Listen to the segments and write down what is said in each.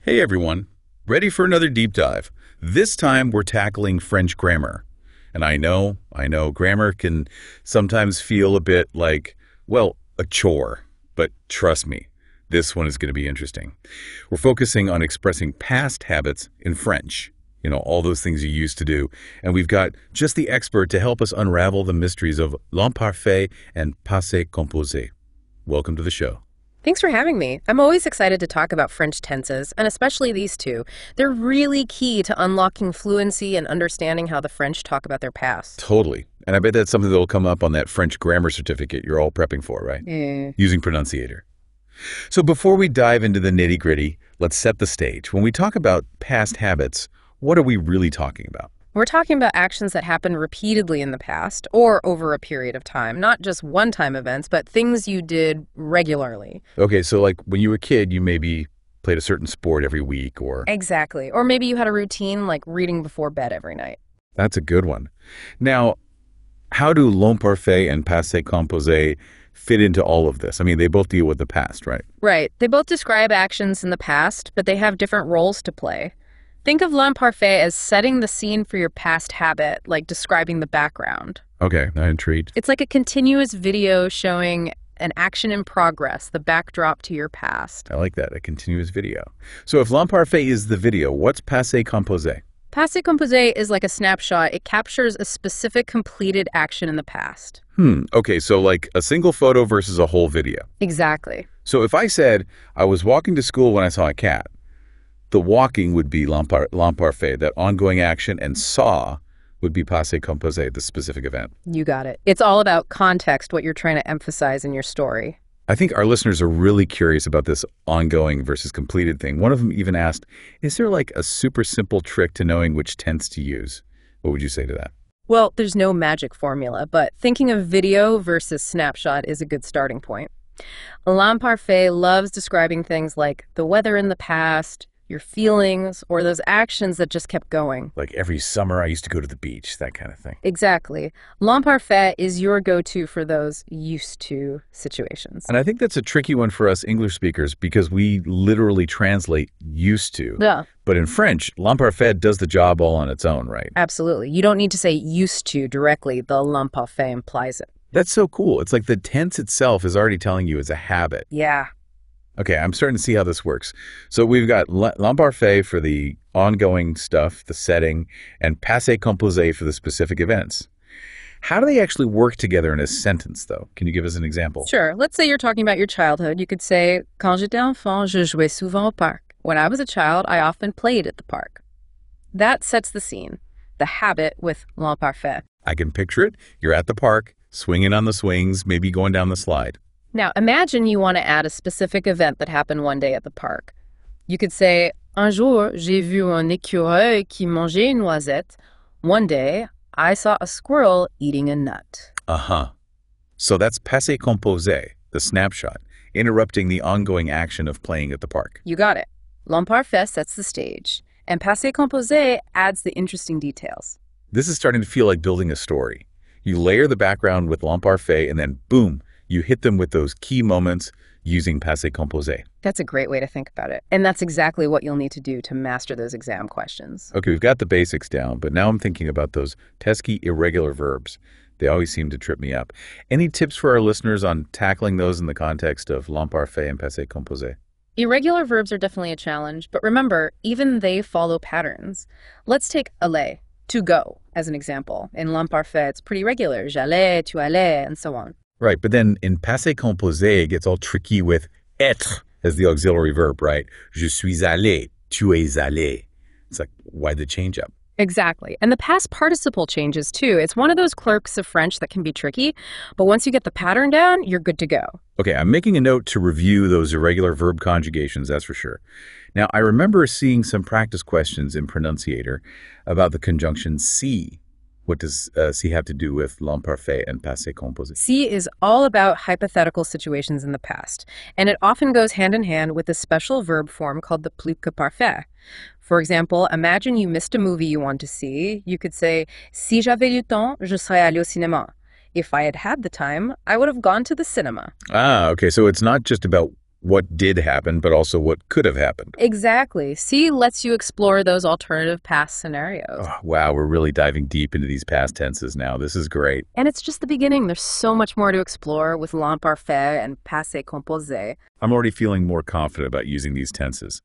Hey everyone, ready for another deep dive? This time we're tackling French grammar. And I know, grammar can sometimes feel a bit like, well, a chore. But trust me, this one is going to be interesting. We're focusing on expressing past habits in French. You know, all those things you used to do. And we've got just the expert to help us unravel the mysteries of l'imparfait and passé composé. Welcome to the show. Thanks for having me. I'm always excited to talk about French tenses, and especially these two. They're really key to unlocking fluency and understanding how the French talk about their past. Totally. And I bet that's something that will come up on that French grammar certificate you're all prepping for, right? Using Pronunciator. So before we dive into the nitty-gritty, let's set the stage. When we talk about past habits, what are we really talking about? We're talking about actions that happen repeatedly in the past or over a period of time, not just one-time events, but things you did regularly. Okay, so like when you were a kid, you maybe played a certain sport every week or... Exactly. Or maybe you had a routine like reading before bed every night. That's a good one. Now, how do l'imparfait and passé composé fit into all of this? I mean, they both deal with the past, right? Right. They both describe actions in the past, but they have different roles to play. Think of l'imparfait as setting the scene for your past habit, like describing the background. Okay, I'm intrigued. It's like a continuous video showing an action in progress, the backdrop to your past. I like that, a continuous video. So if l'imparfait is the video, what's passé composé? Passé composé is like a snapshot. It captures a specific completed action in the past. Okay, so like a single photo versus a whole video. Exactly. So if I said, I was walking to school when I saw a cat, the walking would be l'imparfait, that ongoing action, and saw would be passé composé, the specific event. You got it. It's all about context, what you're trying to emphasize in your story. I think our listeners are really curious about this ongoing versus completed thing. One of them even asked, is there like a super simple trick to knowing which tense to use? What would you say to that? Well, there's no magic formula, but thinking of video versus snapshot is a good starting point. L'imparfait loves describing things like the weather in the past, your feelings, or those actions that just kept going. Like every summer I used to go to the beach, that kind of thing. Exactly. L'imparfait is your go-to for those used to situations. And I think that's a tricky one for us English speakers because we literally translate used to. Yeah. But in French, l'imparfait does the job all on its own, right? Absolutely. You don't need to say used to directly. The l'imparfait implies it. That's so cool. It's like the tense itself is already telling you it's a habit. Yeah. Okay, I'm starting to see how this works. So we've got l'imparfait for the ongoing stuff, the setting, and passé composé for the specific events. How do they actually work together in a sentence, though? Can you give us an example? Sure. Let's say you're talking about your childhood. You could say, Quand j'étais enfant, je jouais souvent au parc. When I was a child, I often played at the park. That sets the scene, the habit with l'imparfait. I can picture it. You're at the park, swinging on the swings, maybe going down the slide. Now, imagine you want to add a specific event that happened one day at the park. You could say, Un jour, j'ai vu un écureuil qui mangeait une noisette. One day, I saw a squirrel eating a nut. So that's passé composé, the snapshot, interrupting the ongoing action of playing at the park. You got it. L'imparfait sets the stage, and passé composé adds the interesting details. This is starting to feel like building a story. You layer the background with l'imparfait, and then boom, you hit them with those key moments using passé composé. That's a great way to think about it. And that's exactly what you'll need to do to master those exam questions. Okay, we've got the basics down, but now I'm thinking about those pesky irregular verbs. They always seem to trip me up. Any tips for our listeners on tackling those in the context of l'imparfait and passé composé? Irregular verbs are definitely a challenge, but remember, even they follow patterns. Let's take aller, to go, as an example. In l'imparfait, it's pretty regular. J'allais, tu allais, and so on. Right, but then in passé composé, it gets all tricky with être as the auxiliary verb, right? Je suis allé, tu es allé. It's like, why the change up? Exactly. And the past participle changes too. It's one of those quirks of French that can be tricky, but once you get the pattern down, you're good to go. Okay, I'm making a note to review those irregular verb conjugations, that's for sure. Now, I remember seeing some practice questions in Pronunciator about the conjunction si. What does si have to do with l'imparfait and passé composé? Si is all about hypothetical situations in the past, and it often goes hand in hand with a special verb form called the plus que parfait. For example, imagine you missed a movie you want to see. You could say, Si j'avais du temps, je serais allé au cinéma. If I had had the time, I would have gone to the cinema. Ah, okay. So it's not just about what did happen, but also what could have happened. Exactly. See lets you explore those alternative past scenarios. Oh, wow, we're really diving deep into these past tenses now. This is great. And it's just the beginning. There's so much more to explore with l'imparfait and passé composé. I'm already feeling more confident about using these tenses.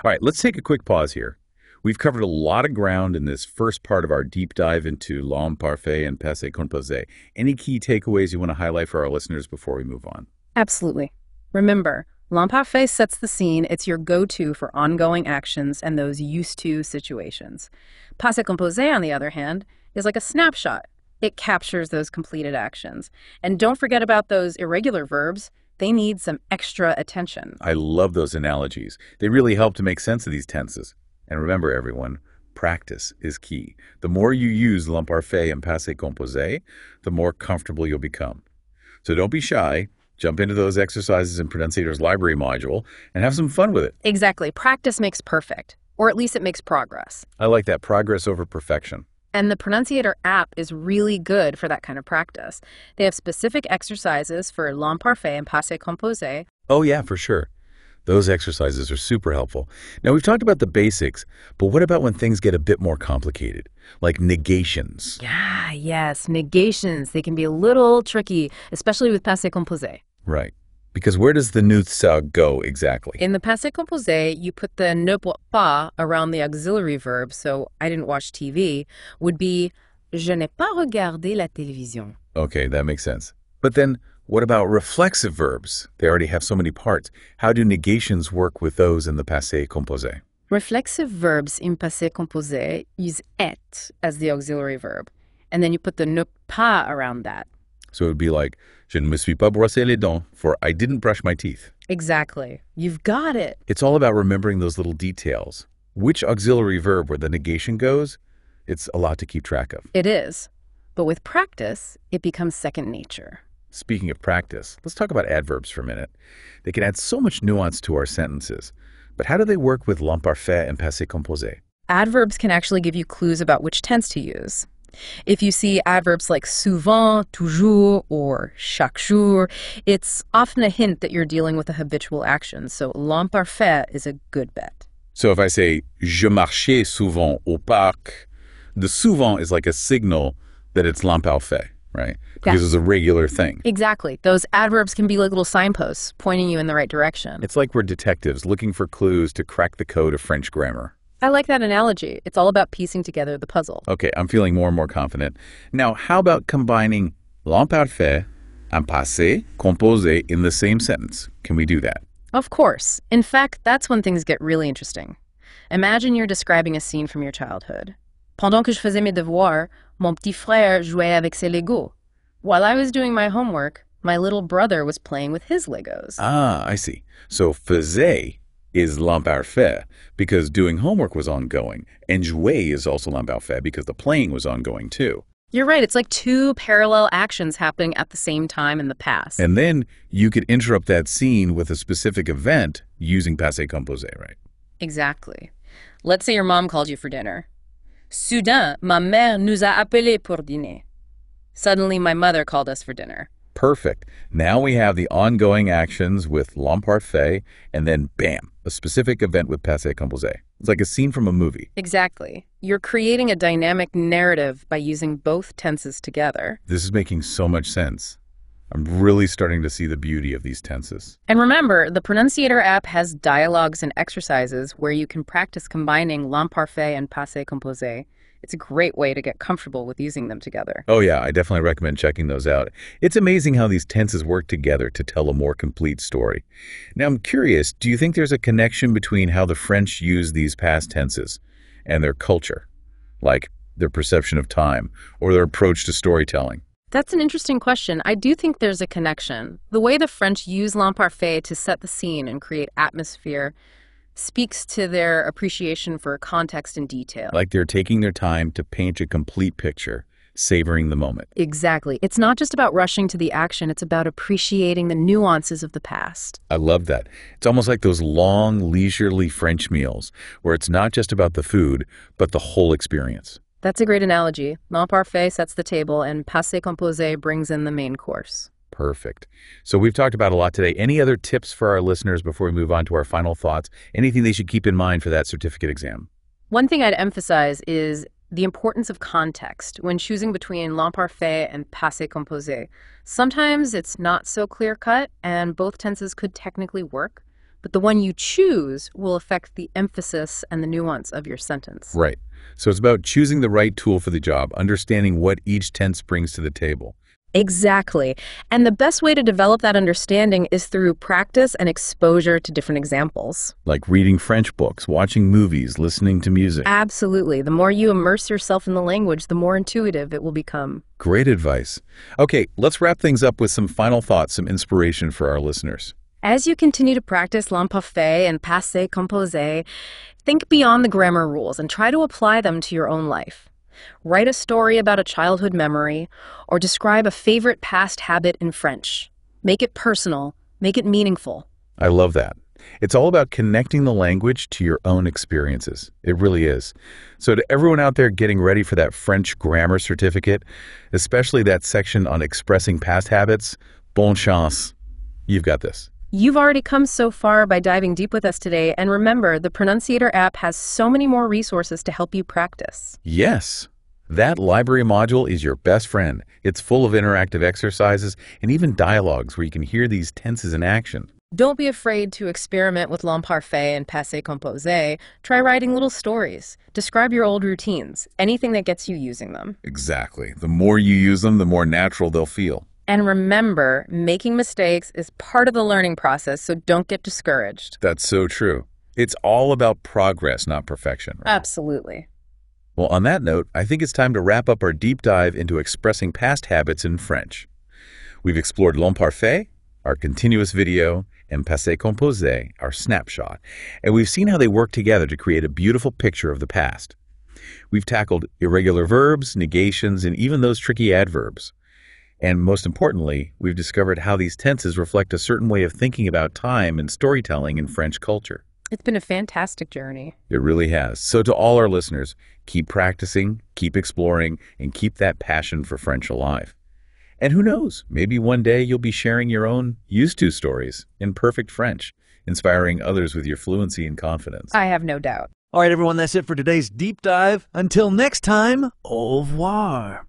All right, let's take a quick pause here. We've covered a lot of ground in this first part of our deep dive into l'imparfait and passé composé. Any key takeaways you want to highlight for our listeners before we move on? Absolutely. Remember, l'imparfait sets the scene. It's your go-to for ongoing actions and those used-to situations. Passé composé, on the other hand, is like a snapshot. It captures those completed actions. And don't forget about those irregular verbs. They need some extra attention. I love those analogies. They really help to make sense of these tenses. And remember, everyone, practice is key. The more you use l'imparfait and passé composé, the more comfortable you'll become. So don't be shy. Jump into those exercises in Pronunciator's library module and have some fun with it. Exactly. Practice makes perfect, or at least it makes progress. I like that, progress over perfection. And the Pronunciator app is really good for that kind of practice. They have specific exercises for l'imparfait and passé composé. Oh yeah, for sure. Those exercises are super helpful. Now, we've talked about the basics, but what about when things get a bit more complicated, like negations? Yeah, yes, negations. They can be a little tricky, especially with passé composé. Right. Because where does the nuances go exactly? In the passé composé, you put the ne peux pas around the auxiliary verb, so I didn't watch TV, would be je n'ai pas regardé la télévision. Okay, that makes sense. But then, what about reflexive verbs? They already have so many parts. How do negations work with those in the passé composé? Reflexive verbs in passé composé use être as the auxiliary verb, and then you put the ne pas around that. So it would be like, je ne me suis pas brossé les dents, for I didn't brush my teeth. Exactly. You've got it. It's all about remembering those little details. Which auxiliary verb where the negation goes, it's a lot to keep track of. It is. But with practice, it becomes second nature. Speaking of practice, let's talk about adverbs for a minute. They can add so much nuance to our sentences. But how do they work with l'imparfait and passé composé? Adverbs can actually give you clues about which tense to use. If you see adverbs like souvent, toujours, or chaque jour, it's often a hint that you're dealing with a habitual action, so l'imparfait is a good bet. So if I say, je marchais souvent au parc, the souvent is like a signal that it's l'imparfait, right? Because it's a regular thing. Exactly. Those adverbs can be like little signposts pointing you in the right direction. It's like we're detectives looking for clues to crack the code of French grammar. I like that analogy. It's all about piecing together the puzzle. Okay, I'm feeling more and more confident. Now, how about combining l'imparfait and passé composé in the same sentence? Can we do that? Of course. In fact, that's when things get really interesting. Imagine you're describing a scene from your childhood. Pendant que je faisais mes devoirs, mon petit frère jouait avec ses Legos. While I was doing my homework, my little brother was playing with his Legos. Ah, I see. So faisait is l'imparfait because doing homework was ongoing, and jouer is also l'imparfait because the playing was ongoing too. You're right. It's like two parallel actions happening at the same time in the past. And then you could interrupt that scene with a specific event using passé composé, right? Exactly. Let's say your mom called you for dinner. Soudain, ma mère nous a appelés pour dîner. Suddenly, my mother called us for dinner. Perfect. Now we have the ongoing actions with l'imparfait, and then bam, a specific event with passé composé. It's like a scene from a movie. Exactly. You're creating a dynamic narrative by using both tenses together. This is making so much sense. I'm really starting to see the beauty of these tenses. And remember, the Pronunciator app has dialogues and exercises where you can practice combining l'imparfait and passé composé. It's a great way to get comfortable with using them together. Oh yeah, I definitely recommend checking those out. It's amazing how these tenses work together to tell a more complete story. Now I'm curious, do you think there's a connection between how the French use these past tenses and their culture? Like their perception of time or their approach to storytelling? That's an interesting question. I do think there's a connection. The way the French use l'imparfait to set the scene and create atmosphere speaks to their appreciation for context and detail. Like they're taking their time to paint a complete picture, savoring the moment. Exactly. It's not just about rushing to the action, it's about appreciating the nuances of the past. I love that. It's almost like those long, leisurely French meals where it's not just about the food, but the whole experience. That's a great analogy. L'imparfait sets the table and passé composé brings in the main course. Perfect. So we've talked about a lot today. Any other tips for our listeners before we move on to our final thoughts? Anything they should keep in mind for that certificate exam? One thing I'd emphasize is the importance of context when choosing between l'imparfait and passé composé. Sometimes it's not so clear-cut, and both tenses could technically work, but the one you choose will affect the emphasis and the nuance of your sentence. Right. So it's about choosing the right tool for the job, understanding what each tense brings to the table. Exactly. And the best way to develop that understanding is through practice and exposure to different examples. Like reading French books, watching movies, listening to music. Absolutely. The more you immerse yourself in the language, the more intuitive it will become. Great advice. Okay, let's wrap things up with some final thoughts, some inspiration for our listeners. As you continue to practice l'imparfait and passé composé, think beyond the grammar rules and try to apply them to your own life. Write a story about a childhood memory or describe a favorite past habit in French. Make it personal, make it meaningful. I love that. It's all about connecting the language to your own experiences. It really is. So to everyone out there getting ready for that French grammar certificate, especially that section on expressing past habits, bonne chance. You've got this. You've already come so far by diving deep with us today, and remember, the Pronunciator app has so many more resources to help you practice. Yes. That library module is your best friend. It's full of interactive exercises and even dialogues where you can hear these tenses in action. Don't be afraid to experiment with l'imparfait and passé composé. Try writing little stories. Describe your old routines, anything that gets you using them. Exactly. The more you use them, the more natural they'll feel. And remember, making mistakes is part of the learning process, so don't get discouraged. That's so true. It's all about progress, not perfection. Right? Absolutely. Well, on that note, I think it's time to wrap up our deep dive into expressing past habits in French. We've explored l'imparfait, our continuous video, and passé composé, our snapshot, and we've seen how they work together to create a beautiful picture of the past. We've tackled irregular verbs, negations, and even those tricky adverbs. And most importantly, we've discovered how these tenses reflect a certain way of thinking about time and storytelling in French culture. It's been a fantastic journey. It really has. So to all our listeners, keep practicing, keep exploring, and keep that passion for French alive. And who knows, maybe one day you'll be sharing your own used to stories in perfect French, inspiring others with your fluency and confidence. I have no doubt. All right, everyone, that's it for today's deep dive. Until next time, au revoir.